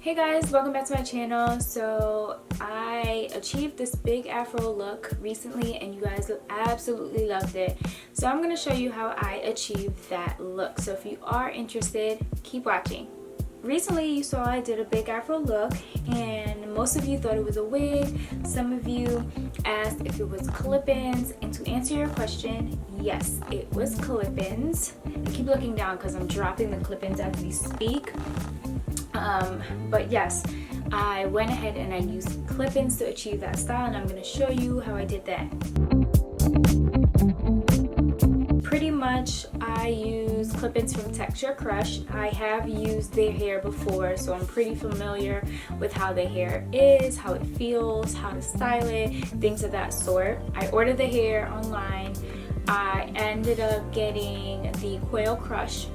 Hey guys, welcome back to my channel. So I achieved this big afro look recently and you guys absolutely loved it. So I'm going to show you how I achieved that look. So if you are interested, keep watching. Recently you saw I did a big afro look and most of you thought it was a wig. Some of you asked if it was clip-ins, and to answer your question, yes, it was clip-ins. I keep looking down because I'm dropping the clip-ins as we speak. But yes, I went ahead and I used clip-ins to achieve that style, and I'm going to show you how I did that. Pretty much I use clip-ins from Texture Crush. I have used their hair before, so I'm pretty familiar with how the hair is, how it feels, how to style it, things of that sort. I ordered the hair online. I ended up getting the Koil Crush.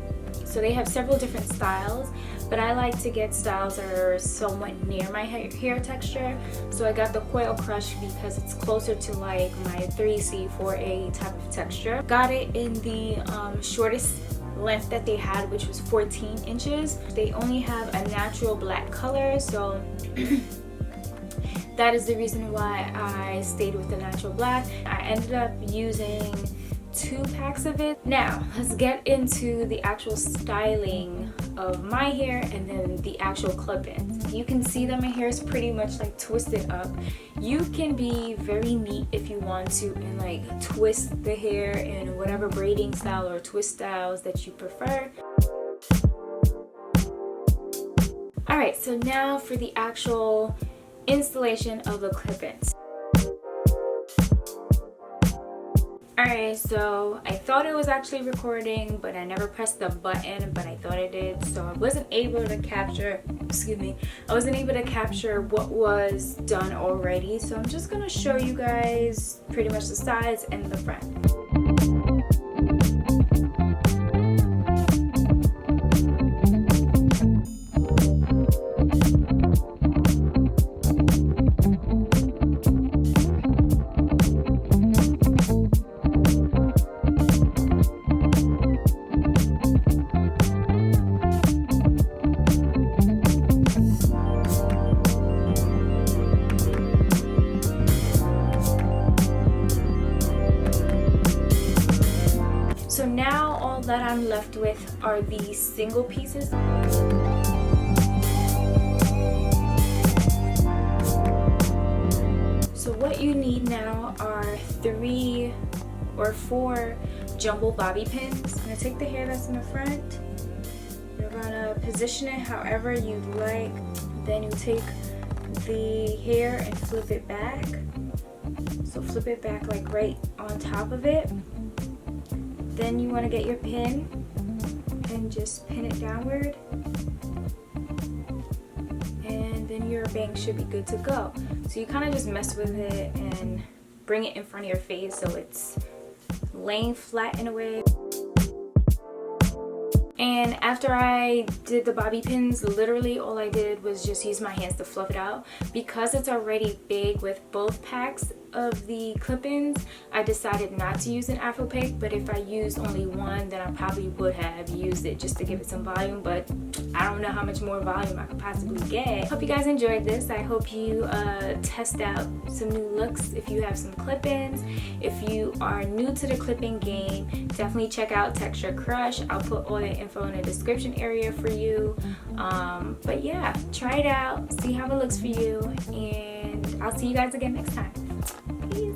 So they have several different styles, but I like to get styles that are somewhat near my hair texture. So I got the Koil Crush because it's closer to like my 3C, 4A type of texture. Got it in the shortest length that they had, which was 14 inches. They only have a natural black color, so that is the reason why I stayed with the natural black. I ended up using 2 packs of it. Now let's get into the actual styling of my hair and then the actual clip-ins. You can see that my hair is pretty much like twisted up. You can be very neat if you want to and like twist the hair in whatever braiding style or twist styles that you prefer. Alright, so now for the actual installation of the clip-ins. Alright, so I thought it was actually recording, but I never pressed the button, but I thought it did, so I wasn't able to capture, I wasn't able to capture what was done already, so I'm just going to show you guys pretty much the sides and the front. So now all that I'm left with are these single pieces. So what you need now are 3 or 4 jumbo bobby pins. I'm going to take the hair that's in the front. You're going to position it however you'd like. Then you take the hair and flip it back. So flip it back like right on top of it. Then you want to get your pin and just pin it downward, and then your bang should be good to go. So you kind of just mess with it and bring it in front of your face so it's laying flat in a way. And after I did the bobby pins, literally all I did was just use my hands to fluff it out. Because it's already big with both packs of the clip-ins, I decided not to use an Afro pick, but if I used only one, then I probably would have used it just to give it some volume, but I don't know how much more volume I could possibly get. Hope you guys enjoyed this. I hope you test out some new looks if you have some clip-ins. If you are new to the clip-in game, definitely check out Texture Crush. I'll put all the info in the description area for you. But yeah, try it out, see how it looks for you, and I'll see you guys again next time. Peace.